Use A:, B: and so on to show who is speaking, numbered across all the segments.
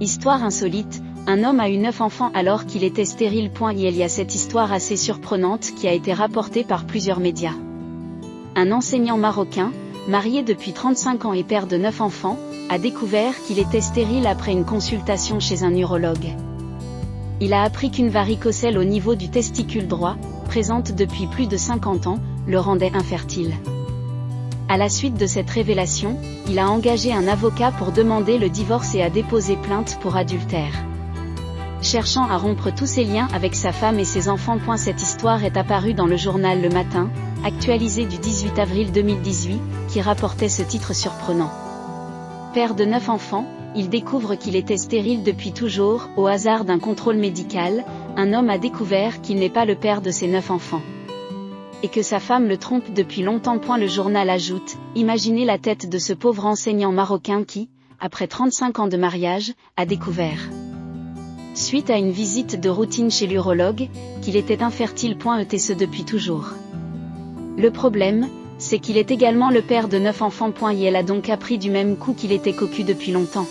A: Histoire insolite, un homme a eu 9 enfants alors qu'il était stérile. Il y a cette histoire assez surprenante qui a été rapportée par plusieurs médias. Un enseignant marocain, marié depuis 35 ans et père de 9 enfants, a découvert qu'il était stérile après une consultation chez un urologue. Il a appris qu'une varicocèle au niveau du testicule droit, présente depuis plus de 50 ans, le rendait infertile. À la suite de cette révélation, il a engagé un avocat pour demander le divorce et a déposé plainte pour adultère. Cherchant à rompre tous ses liens avec sa femme et ses enfants. Cette histoire est apparue dans le journal Le Matin, actualisé du 18 avril 2018, qui rapportait ce titre surprenant. Père de 9 enfants, il découvre qu'il était stérile depuis toujours. Au hasard d'un contrôle médical, un homme a découvert qu'il n'est pas le père de ses 9 enfants. Et que sa femme le trompe depuis longtemps. Le journal ajoute, imaginez la tête de ce pauvre enseignant marocain qui, après 35 ans de mariage, a découvert, suite à une visite de routine chez l'urologue, qu'il était infertile. Et ce depuis toujours. Le problème, c'est qu'il est également le père de 9 enfants. Il a donc appris du même coup qu'il était cocu depuis longtemps.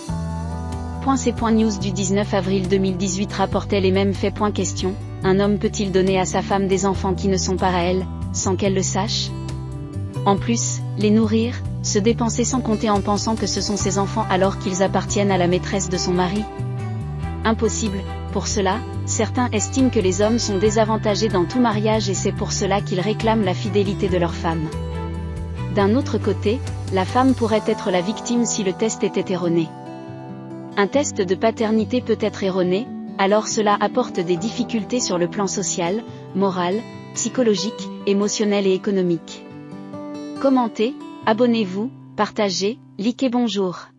A: Ces news du 19 avril 2018 rapportaient les mêmes faits. Question, un homme peut-il donner à sa femme des enfants qui ne sont pas à elle, sans qu'elle le sache? En plus, les nourrir, se dépenser sans compter en pensant que ce sont ses enfants alors qu'ils appartiennent à la maîtresse de son mari? Impossible. Pour cela, certains estiment que les hommes sont désavantagés dans tout mariage et c'est pour cela qu'ils réclament la fidélité de leur femme. D'un autre côté, la femme pourrait être la victime si le test était erroné. Un test de paternité peut être erroné, alors cela apporte des difficultés sur le plan social, moral, psychologique, émotionnel et économique. Commentez, abonnez-vous, partagez, likez. Bonjour.